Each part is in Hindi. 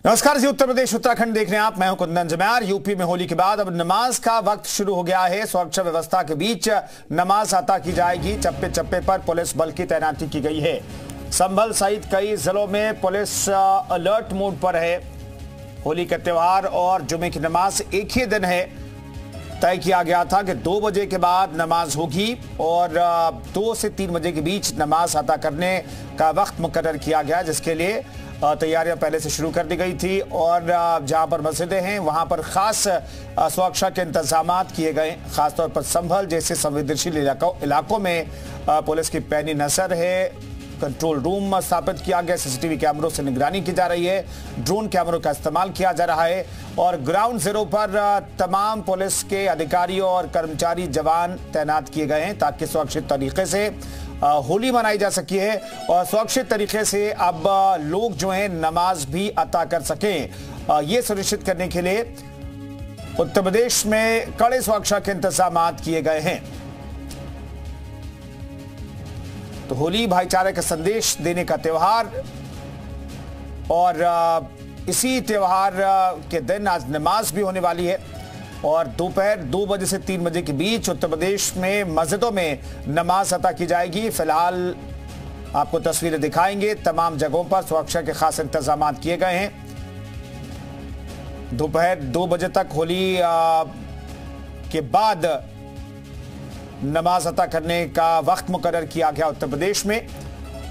नमस्कार जी, उत्तर प्रदेश उत्तराखंड देख रहे हैं आप। मैं हूं कुंदन जमैर। यूपी में होली के बाद अब नमाज का वक्त शुरू हो गया है। सुरक्षा व्यवस्था के बीच नमाज अता की जाएगी। चप्पे चप्पे पर पुलिस बल की तैनाती की गई है। संभल सहित कई जिलों में पुलिस अलर्ट मोड पर है। होली का त्योहार और जुमे की नमाज एक ही दिन है। तय किया गया था कि 2 बजे के बाद नमाज होगी और 2 से 3 बजे के बीच नमाज अता करने का वक्त मुकर्रर किया गया, जिसके लिए तैयारियां पहले से शुरू कर दी गई थी। और जहां पर मस्जिदें हैं वहां पर खास सुरक्षा के इंतजाम किए गए। खासतौर पर संभल जैसे संवेदनशील इलाकों में पुलिस की पैनी नजर है। कंट्रोल रूम स्थापित किया गया। सीसीटीवी कैमरों से निगरानी की जा रही है। ड्रोन कैमरों का इस्तेमाल किया जा रहा है और ग्राउंड जीरो पर तमाम पुलिस के अधिकारियों और कर्मचारी जवान तैनात किए गए हैं ताकि सुरक्षित तरीके से होली मनाई जा सकी है और सुरक्षित तरीके से अब लोग जो हैं नमाज भी अता कर सकें। ये सुनिश्चित करने के लिए उत्तर प्रदेश में कड़े सुरक्षा के इंतजाम किए गए हैं। तो होली भाईचारे का संदेश देने का त्योहार और इसी त्योहार के दिन आज नमाज भी होने वाली है और दोपहर 2 बजे से 3 बजे के बीच उत्तर प्रदेश में मस्जिदों में नमाज अता की जाएगी। फिलहाल आपको तस्वीरें दिखाएंगे। तमाम जगहों पर सुरक्षा के खास इंतजाम किए गए हैं। दोपहर 2 बजे तक होली के बाद नमाज अता करने का वक्त मुकर्रर किया गया उत्तर प्रदेश में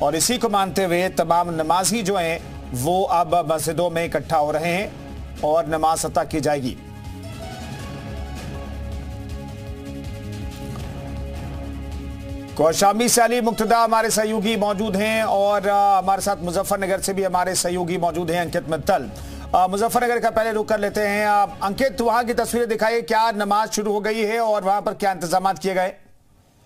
और इसी को मानते हुए तमाम नमाजी जो हैं वो अब मस्जिदों में इकट्ठा हो रहे हैं और नमाज अता की जाएगी। कौशाम्बी से अली मुक्तदा हमारे सहयोगी मौजूद हैं और हमारे साथ मुजफ्फरनगर से भी हमारे सहयोगी मौजूद हैं अंकित मित्तल। मुजफ्फरनगर का पहले रुक कर लेते हैं। अंकित, वहां की तस्वीरें दिखाइए। क्या नमाज शुरू हो गई है और वहां पर क्या इंतजाम किए गए?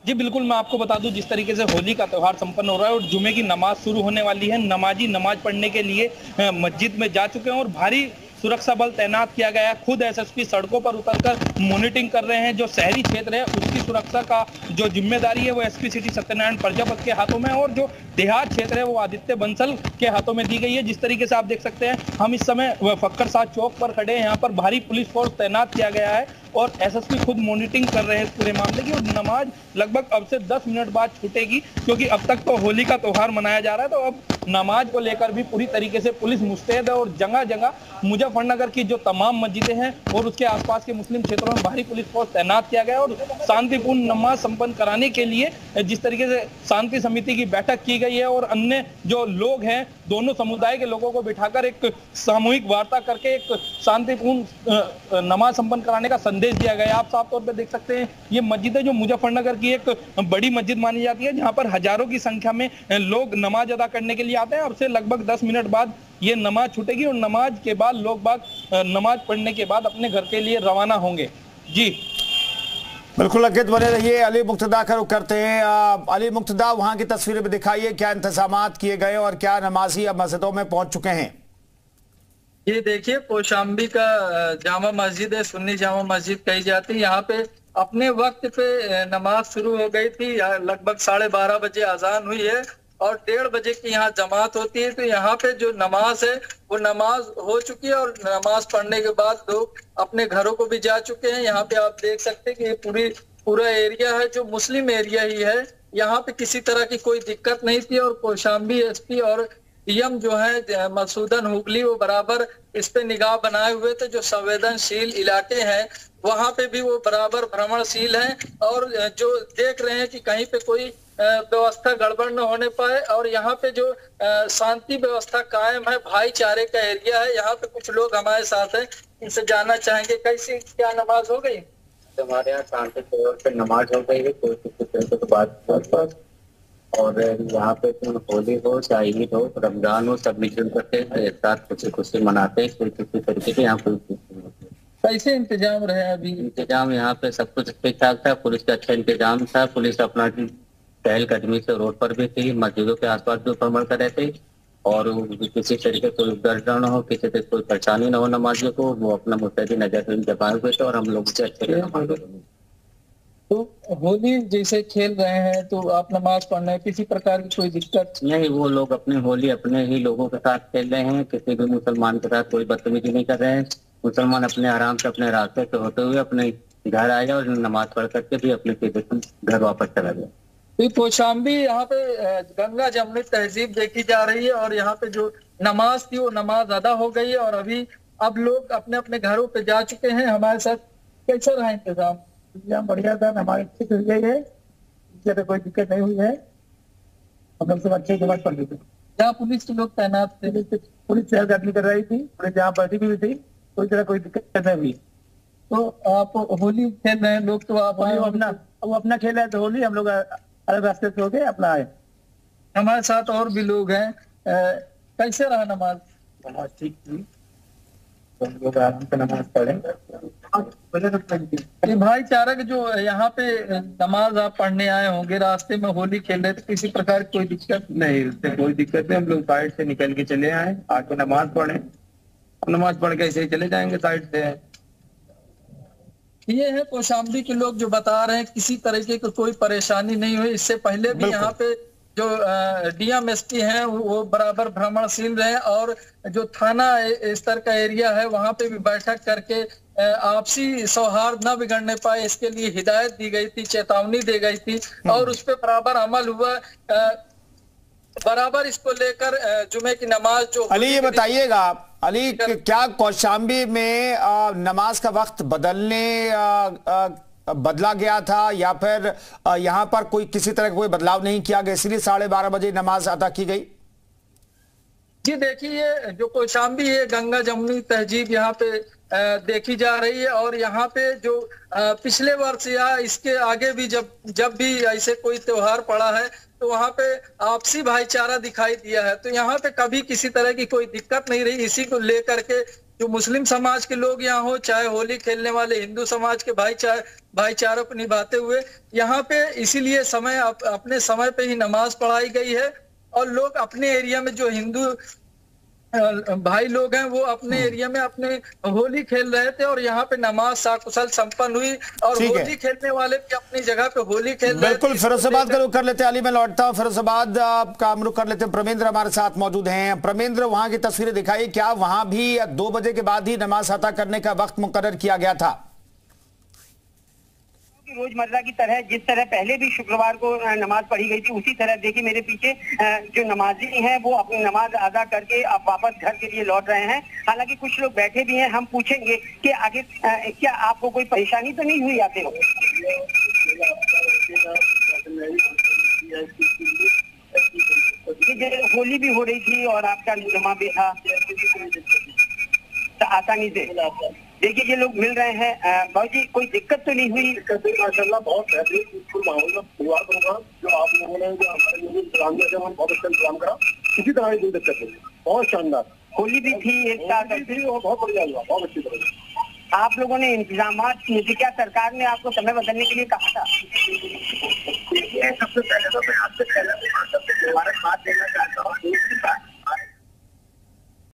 जी बिल्कुल, मैं आपको बता दूं, जिस तरीके से होली का त्यौहार संपन्न हो रहा है और जुमे की नमाज शुरू होने वाली है। नमाजी नमाज पढ़ने के लिए मस्जिद में जा चुके हैं और भारी सुरक्षा बल तैनात किया गया है। खुद एसएसपी सड़कों पर उतरकर मॉनिटरिंग कर रहे हैं। जो शहरी क्षेत्र है उसकी सुरक्षा का जो जिम्मेदारी है वो एसपी सिटी सत्यनारायण प्रजापत के हाथों में है और जो देहात क्षेत्र है वो आदित्य बंसल के हाथों में दी गई है। जिस तरीके से आप देख सकते हैं, हम इस समय फक्कर साद चौक पर खड़े हैं। यहाँ पर भारी पुलिस फोर्स तैनात किया गया है और एसएसपी खुद मॉनिटरिंग कर रहे हैं इस पूरे मामले की। और नमाज लगभग अब से 10 मिनट बाद छूटेगी, क्योंकि अब तक तो होली का त्यौहार मनाया जा रहा है। तो अब नमाज को लेकर भी पूरी तरीके से पुलिस मुस्तैद है और जगह जगह मुजफ्फरनगर की जो तमाम मस्जिदें हैं और उसके आसपास के मुस्लिम क्षेत्रों में भारी पुलिस फोर्स तैनात किया गया और शांतिपूर्ण नमाज संपन्न कराने के लिए जिस तरीके से शांति समिति की बैठक की गई है और अन्य जो लोग हैं दोनों समुदाय के लोगों को बिठाकर एक सामूहिक वार्ता करके एक शांतिपूर्ण नमाज संपन्न कराने का संदेश दिया गया। आप साफ तौर पर देख सकते हैं, ये मस्जिद है जो मुजफ्फरनगर की एक बड़ी मस्जिद मानी जाती है, जहां पर हजारों की संख्या में लोग नमाज अदा करने के लिए आते हैं। अब से लगभग 10 मिनट बाद ये नमाज छूटेगी और नमाज के बाद लोग बाग नमाज पढ़ने के बाद अपने घर के लिए रवाना होंगे। जी बिल्कुल अंकित, बने रहिए। अली मुक्तदा का रुख करते हैं। अली मुक्तदा, वहां की तस्वीरें भी दिखाइए। क्या इंतजाम किए गए और क्या नमाजी अब मस्जिदों में पहुंच चुके हैं? ये देखिए, कौशाम्बी का जामा मस्जिद है, सुन्नी जामा मस्जिद कही जाती है। यहाँ पे अपने वक्त पे नमाज शुरू हो गई थी। लगभग 12:30 बजे अजान हुई है और 1:30 बजे की यहाँ जमात होती है। तो यहाँ पे जो नमाज है वो नमाज हो चुकी है और नमाज पढ़ने के बाद लोग अपने घरों को भी जा चुके हैं। यहाँ पे आप देख सकते हैं कि ये पूरा एरिया है जो मुस्लिम एरिया ही है। यहाँ पे किसी तरह की कोई दिक्कत नहीं थी और कौशाम्बी एसपी और डीएम जो है मसूदन हुगली वो बराबर इस पे निगाह बनाए हुए थे। जो संवेदनशील इलाके हैं वहां पे भी वो बराबर भ्रमणशील हैं और जो देख रहे हैं कि कहीं पे कोई व्यवस्था गड़बड़ न होने पाए। और यहाँ पे जो शांति व्यवस्था कायम है, भाईचारे का एरिया है। यहाँ पे कुछ लोग हमारे साथ हैं, इनसे जानना चाहेंगे कैसी क्या नमाज हो गई? हमारे यहाँ शांति तौर पे नमाज हो गई है, कोई किसी तरीके की बात और यहाँ पे होली हो चाहे ईद हो रमजान हो सब मिलजुल करके एक साथ खुशी खुशी मनाते हैं। कोई किसी तरीके के यहाँ कोई कैसे इंतजाम रहे? अभी इंतजाम यहाँ पे सब कुछ ठीक ठाक था। पुलिस का अच्छा इंतजाम था। पुलिस अपना पहलकदमी से रोड पर भी थी, मस्जिदों के आसपास भी भ्रमण कर रहे थे और किसी तरीके कोई डर न हो, किसी से कोई परेशानी न हो नमाजियों को। वो अपना मुस्तैदी नजर जमाए हुए थे और हम लोग से अच्छे तो होली जैसे खेल रहे हैं तो आप नमाज पढ़ रहे हैं, किसी प्रकार की कोई दिक्कत? नहीं, वो लोग अपनी होली अपने ही लोगों के साथ खेल रहे हैं, किसी भी मुसलमान के साथ कोई बदतमीजी नहीं कर रहे हैं। मुसलमान अपने आराम से अपने रास्ते से होते हुए अपने घर आए और नमाज पढ़ करके भी अपने सीधे घर वापस चला गया। तो कौशाम्बी यहाँ पे गंगा जमुनी तहजीब देखी जा रही है और यहाँ पे जो नमाज थी वो नमाज अदा हो गई है और अभी अब लोग अपने अपने घरों पे जा चुके हैं। हमारे साथ कैसा रहा इंतजाम? इंतजाम बढ़िया था, नमाज अच्छे से हुई है, इससे कोई दिक्कत नहीं हुई है। हम लोग सब अच्छे से नमाज पढ़ लेते। यहाँ पुलिस के लोग तैनात थे, पुलिस चहलकदमी कर रही थी, पुलिस जहाँ बैठी भी थी, कोई तरह कोई दिक्कत नहीं हुई। तो आप होली खेल रहे हैं लोग, तो आप आए वो अपना खेल है तो होली, हम लोग अलग रास्ते से हो गए अपना आए। हमारे साथ और भी लोग हैं। कैसे रहा नमाज? नमाज ठीक थी, तो हम लोग आराम से नमाज पढ़ेंगे। ये भाईचारा के जो यहाँ पे नमाज आप पढ़ने आए होंगे, रास्ते में होली खेल रहे थे, किसी प्रकार की कोई दिक्कत? नहीं, उससे कोई दिक्कत नहीं। हम लोग साइड से निकल के चले आए, आके नमाज पढ़े, नमाज पढ़ के ऐसे ही चले जाएंगे साइड से। ये है कौशाम्बी के लोग जो बता रहे हैं किसी तरीके की कोई परेशानी नहीं हुई। इससे पहले भी यहाँ पे जो डीएमएसपी हैं वो बराबर भ्रमणशील रहे और जो थाना स्तर का एरिया है वहां पे भी बैठक करके आपसी सौहार्द न बिगड़ने पाए इसके लिए हिदायत दी गई थी, चेतावनी दी गई थी और उस पर बराबर अमल हुआ। बराबर इसको लेकर जुमे की नमाज जो अली ये बताइएगा अली, क्या कौशाम्बी में नमाज का वक्त बदला गया था या फिर यहाँ पर कोई किसी तरह का कोई बदलाव नहीं किया गया, इसलिए 12:30 बजे नमाज अदा की गई? जी देखिए, जो कौशाम्बी है गंगा जमुनी तहजीब यहाँ पे देखी जा रही है और यहाँ पे जो पिछले वर्ष या इसके आगे भी जब भी ऐसे कोई त्योहार पड़ा है तो वहाँ पे आपसी भाईचारा दिखाई दिया है। तो यहाँ पे कभी किसी तरह की कोई दिक्कत नहीं रही। इसी को लेकर के जो मुस्लिम समाज के लोग यहाँ हो, चाहे होली खेलने वाले हिंदू समाज के भाईचारा को निभाते हुए यहाँ पे इसीलिए अपने समय पे ही नमाज पढ़ाई गई है और लोग अपने एरिया में जो हिंदू भाई लोग हैं वो अपने एरिया में अपने होली खेल रहे थे और यहाँ पे नमाज साकुशल संपन्न हुई और होली खेलने वाले भी अपनी जगह पे होली खेल रहे थे। बिल्कुल, फिरोजाबाद का रुख कर लेते हैं। अली मैं लौटता हूँ, फिरोजाबाद का हम रुख कर लेते हैं। प्रमेंद्र हमारे साथ मौजूद हैं। प्रमेंद्र, वहां की तस्वीरें दिखाई, क्या वहां भी 2 बजे के बाद ही नमाज अता करने का वक्त मुकर्रर किया गया था? रोजमर्रा की तरह जिस तरह पहले भी शुक्रवार को नमाज पढ़ी गई थी उसी तरह देखिए मेरे पीछे जो नमाजी हैं वो अपनी नमाज अदा करके अब वापस घर के लिए लौट रहे हैं। हालांकि कुछ लोग बैठे भी हैं, हम पूछेंगे कि आगे क्या आपको कोई परेशानी तो नहीं हुई आते हो? होली भी हो रही थी और आपका जमा भी था आसानी से। देखिए ये लोग मिल रहे हैं। भाई जी कोई दिक्कत तो नहीं हुई? माशाल्लाह बहुत बेहतरीन माहौल में शुरुआत होगा जो आप लोगों ने जो इंतजाम किया बहुत अच्छा इंतजाम करा, किसी तरह की कोई दिक्कत नहीं, बहुत शानदार। होली भी थी एक साथ थी और बहुत बढ़िया हुआ, बहुत अच्छी तरह। आप लोगों ने इंतजाम किए थे, क्या सरकार ने आपको समय बदलने के लिए कहा था? सबसे पहले तो मैं आपसे कहना